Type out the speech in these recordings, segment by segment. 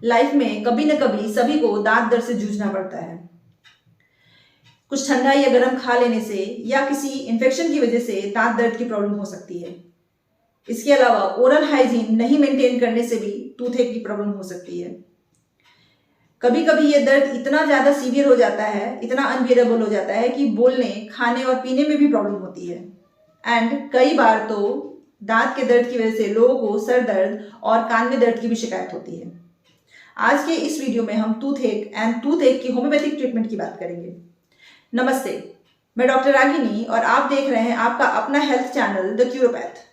Life में कभी न कभी सभी को दांत दर्द से जूझना पड़ता है। कुछ ठंडा या गर्म खा लेने से या किसी इन्फेक्शन की वजह से दांत दर्द की प्रॉब्लम हो सकती है। इसके अलावा ओरल हाइजीन नहीं मेंटेन करने से भी टूथेक की प्रॉब्लम हो सकती है। कभी कभी ये दर्द इतना ज़्यादा सीवियर हो जाता है, इतना अनबियरेबल हो जाता है कि बोलने, खाने और पीने में भी प्रॉब्लम होती है। एंड कई बार तो दांत के दर्द की वजह से लोगों को सर दर्द और कान में दर्द की भी शिकायत होती है। आज के इस वीडियो में हम टूथेक की होम्योपैथिक ट्रीटमेंट की बात करेंगे। नमस्ते, मैं डॉक्टर रागिनी और आप देख रहे हैं आपका अपना हेल्थ चैनल द क्यूरोपैथ।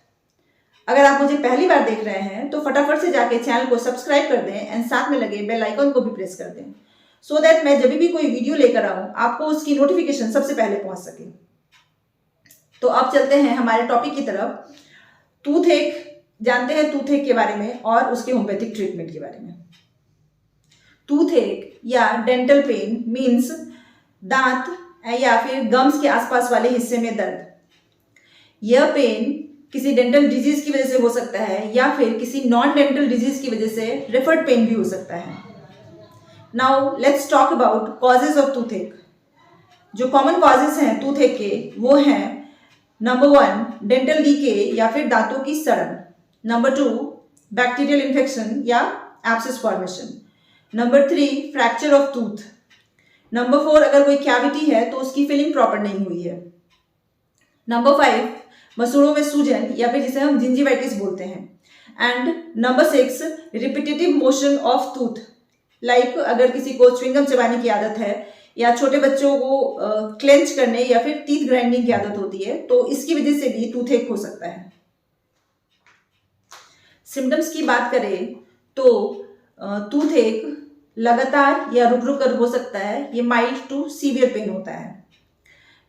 अगर आप मुझे पहली बार देख रहे हैं तो फटाफट से जाके चैनल को सब्सक्राइब कर दें एंड साथ में लगे बेल आइकन को भी प्रेस कर दें सो दैट मैं जब भी कोई वीडियो लेकर आऊं आपको उसकी नोटिफिकेशन सबसे पहले पहुंच सके। तो अब चलते हैं हमारे टॉपिक की तरफ। टूथेक जानते हैं, टूथेक के बारे में और उसके होम्योपैथिक ट्रीटमेंट के बारे में। टूथेक या डेंटल पेन मीन्स दांत या फिर गम्स के आसपास वाले हिस्से में दर्द। यह पेन किसी डेंटल डिजीज की वजह से हो सकता है या फिर किसी नॉन डेंटल डिजीज की वजह से रेफर्ड पेन भी हो सकता है। Now let's talk about causes of toothache. जो कॉमन कॉजेज हैं टूथेक के वो हैं नंबर 1 डेंटल डीके या फिर दांतों की सड़न, नंबर 2 बैक्टीरियल इन्फेक्शन या abscess formation, number 3 fracture of tooth, number 4 अगर कोई कैविटी है तो उसकी फिलिंग प्रॉपर नहीं हुई है, नंबर 5 मसूड़ों में सूजन या फिर जिसे हम जिंजिवाइटिस बोलते हैं, and number 6 repetitive motion of tooth. Like अगर किसी को च्युइंगम चबाने की आदत है या छोटे बच्चों को क्लेंच करने या फिर टीथ ग्राइंडिंग की आदत होती है तो इसकी वजह से भी टूथेक हो सकता है। सिम्टम्स की बात करें तो टूथेक लगातार या रुक रुक कर हो सकता है। ये माइल्ड टू सीवियर पेन होता है।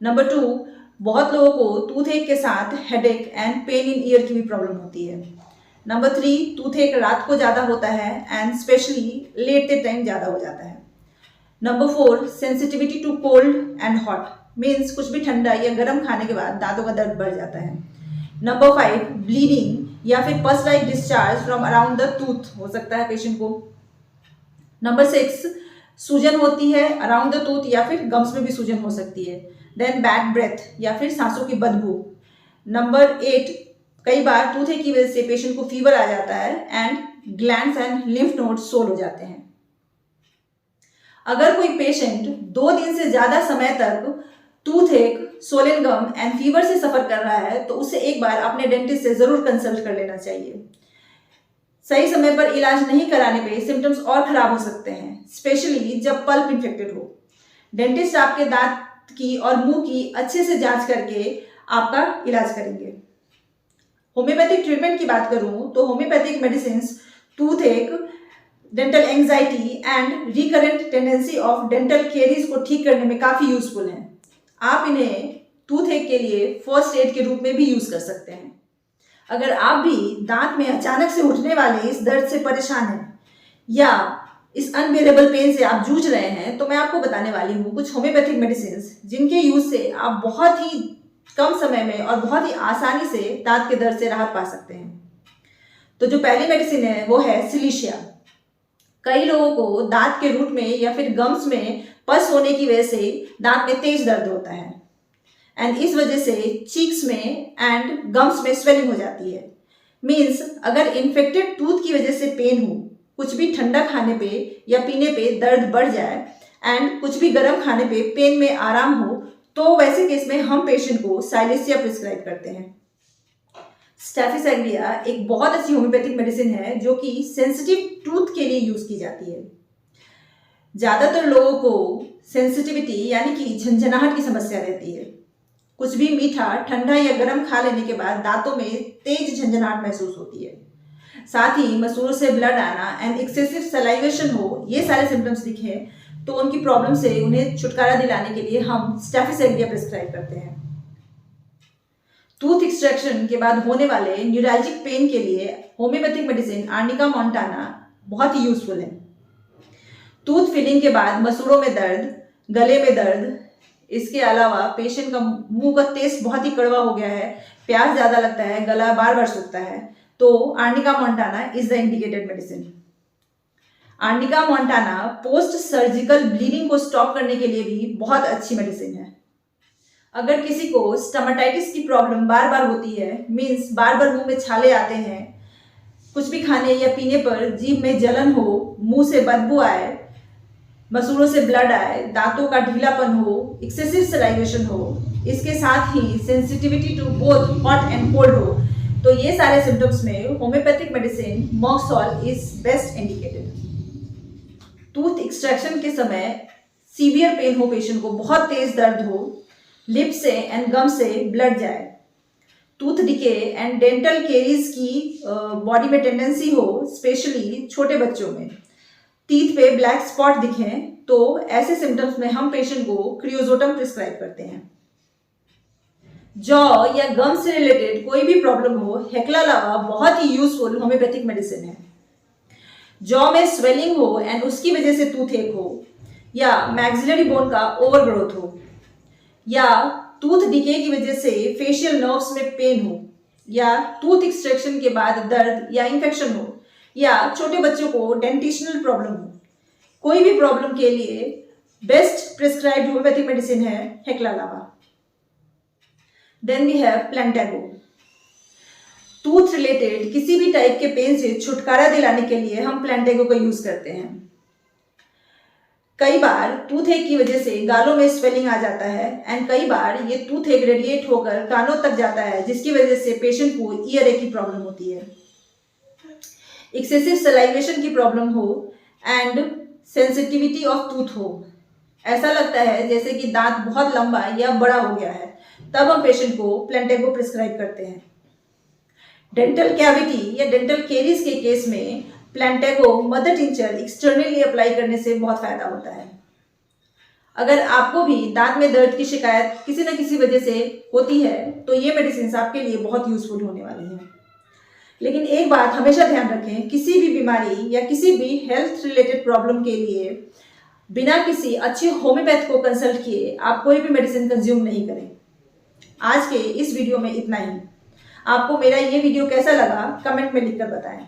नंबर 2 बहुत लोगों को टूथेक के साथ headache and pain in year की भी प्रॉब्लम होती है। नंबर 3 टूथेक रात को ज़्यादा होता है एंड स्पेशली लेट टाइम ज़्यादा हो जाता है। Number 4 sensitivity to cold and hot means कुछ भी ठंडा या गर्म खाने के बाद दांतों का दर्द बढ़ जाता है। नंबर 5 ब्लीडिंग या फिर पस like discharge from around the tooth हो सकता है पेशेंट को। नंबर 6 सूजन होती है अराउंड द टूथ या फिर गम्स में भी सूजन हो सकती है। देन बैड ब्रेथ या फिर सांसों की बदबू। नंबर 8 कई बार टूथेक की वजह से पेशेंट को फीवर आ जाता है and glands and lymph nodes swollen हो जाते हैं। अगर कोई पेशेंट 2 दिन से ज्यादा समय तक toothache, swollen gum and fever से सफर कर रहा है तो उसे एक बार अपने डेंटिस्ट से जरूर कंसल्ट कर लेना चाहिए। सही समय पर इलाज नहीं कराने पे सिम्टम्स और खराब हो सकते हैं, स्पेशली जब पल्प इन्फेक्टेड हो। डेंटिस्ट आपके दांत की और मुंह की अच्छे से जांच करके आपका इलाज करेंगे। होम्योपैथिक ट्रीटमेंट की बात करूं तो homeopathic medicine toothache, dental anxiety and recurrent tendency of dental caries को ठीक करने में काफी यूजफुल हैं। आप इन्हें टूथेक के लिए फर्स्ट एड के रूप में भी यूज कर सकते हैं। अगर आप भी दांत में अचानक से उठने वाले इस दर्द से परेशान हैं या इस अनबेरेबल पेन से आप जूझ रहे हैं तो मैं आपको बताने वाली हूँ कुछ होम्योपैथिक मेडिसिन जिनके यूज से आप बहुत ही कम समय में और बहुत ही आसानी से दांत के दर्द से राहत पा सकते हैं। तो जो पहली मेडिसिन है वो है सिलिशिया। कई लोगों को दांत के रूट में या फिर गम्स में पस होने की वजह से दांत में तेज दर्द होता है एंड इस वजह से चीक्स में एंड गम्स में स्वेलिंग हो जाती है। मीन्स अगर इन्फेक्टेड टूथ की वजह से पेन हो, कुछ भी ठंडा खाने पे या पीने पे दर्द बढ़ जाए एंड कुछ भी गर्म खाने पे पेन में आराम हो तो वैसे केस में हम पेशेंट को साइलेसिया प्रिस्क्राइब करते हैं। स्टैफिसाइडिया एक बहुत अच्छी होम्योपैथिक मेडिसिन है जो कि सेंसिटिव टूथ के लिए यूज की जाती है। ज्यादातर लोगों को सेंसिटिविटी यानी कि झंझनाहट की समस्या रहती है। कुछ भी मीठा, ठंडा या गर्म खा लेने के बाद दांतों में तेज झंझनाहट महसूस होती है। साथ ही मसूड़ों से ब्लड आना एंड एक्सेसिव सलाइवेशन हो, ये सारे सिम्टम्स दिखे तो उनकी प्रॉब्लम से उन्हें छुटकारा दिलाने के लिए हम स्टैफिसाइडिया प्रिस्क्राइब करते हैं। टूथ एक्सट्रैक्शन के बाद होने वाले न्यूरैल्जिक पेन के लिए होम्योपैथिक मेडिसिन आर्निका मोंटाना बहुत ही यूजफुल है। टूथ फिलिंग के बाद मसूड़ों में दर्द, गले में दर्द, इसके अलावा पेशेंट का मुंह का टेस्ट बहुत ही कड़वा हो गया है, प्यास ज्यादा लगता है, गला बार बार सूखता है तो arnica Montana is the indicated medicine. Arnica Montana post surgical bleeding को स्टॉप करने के लिए भी बहुत अच्छी मेडिसिन है। अगर किसी को स्टमटाइटिस की प्रॉब्लम बार बार होती है, मीन्स बार बार मुंह में छाले आते हैं, कुछ भी खाने या पीने पर जीभ में जलन हो, मुंह से बदबू आए, मसूड़ों से ब्लड आए, दांतों का ढीलापन हो, एक्सेसिव सलाइवेशन हो, इसके साथ ही sensitivity to both hot and cold हो, तो ये सारे सिम्टम्स में होम्योपैथिक मेडिसिन मॉक्सॉल is best indicated. Tooth extraction के समय सीवियर पेन हो, पेशेंट को बहुत तेज दर्द हो, लिप से एंड गम से ब्लड जाए, tooth decay and dental caries की बॉडी में टेंडेंसी हो, स्पेशली छोटे बच्चों में, टीथ पे ब्लैक स्पॉट दिखें, तो ऐसे सिम्टम्स में हम पेशेंट को क्रियोजोटम प्रिस्क्राइब करते हैं। जॉ या गम से रिलेटेड कोई भी प्रॉब्लम हो, हेक्ला लावा बहुत ही यूजफुल होम्योपैथिक मेडिसिन है। जॉ में स्वेलिंग हो एंड उसकी वजह से टूथ एक हो, या मैक्सिलरी बोन का ओवरग्रोथ हो, या टूथ डिके की वजह से फेशियल नर्व्स में पेन हो, या टूथ एक्सट्रैक्शन के बाद दर्द या इन्फेक्शन हो, या छोटे बच्चों को डेंटिशनल प्रॉब्लम हो, कोई भी प्रॉब्लम के लिए बेस्ट प्रिस्क्राइब्ड होम्योपैथिक मेडिसिन है Hekla lava. Then we have Plantago. Tooth related किसी भी टाइप के पेन से छुटकारा दिलाने के लिए हम प्लेंटेगो का यूज करते हैं। कई बार टूथ एक की वजह से गालों में स्वेलिंग आ जाता है एंड कई बार ये टूथ एक रेडिएट होकर कानों तक जाता है, जिसकी वजह से पेशेंट को ईयर एक की प्रॉब्लम होती है। एक्सेसिव सलाइवेशन की प्रॉब्लम हो एंड सेंसिटिविटी ऑफ टूथ हो, ऐसा लगता है जैसे कि दांत बहुत लंबा या बड़ा हो गया है, तब हम पेशेंट को प्लेंटेगो प्रिस्क्राइब करते हैं। डेंटल कैविटी या डेंटल केरीज के केस में प्लेंटेगो मदर टिंचर एक्सटर्नली अप्लाई करने से बहुत फायदा होता है। अगर आपको भी दांत में दर्द की शिकायत किसी न किसी वजह से होती है, तो ये मेडिसिन आपके लिए बहुत यूजफुल होने वाली है। लेकिन एक बात हमेशा ध्यान रखें, किसी भी बीमारी या किसी भी हेल्थ रिलेटेड प्रॉब्लम के लिए बिना किसी अच्छे होम्योपैथ को कंसल्ट किए आप कोई भी मेडिसिन कंज्यूम नहीं करें। आज के इस वीडियो में इतना ही। आपको मेरा ये वीडियो कैसा लगा कमेंट में लिखकर बताएं।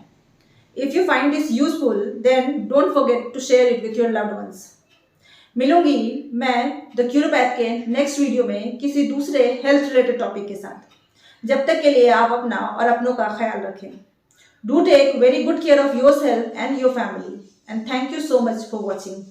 If you find this useful then don't forget to share it with your loved ones. मिलूंगी मैं द क्यूरोपैथ के नेक्स्ट वीडियो में किसी दूसरे हेल्थ रिलेटेड टॉपिक के साथ। जब तक के लिए आप अपना और अपनों का ख्याल रखें। Do take very good care of yourself and your family and thank you so much for watching.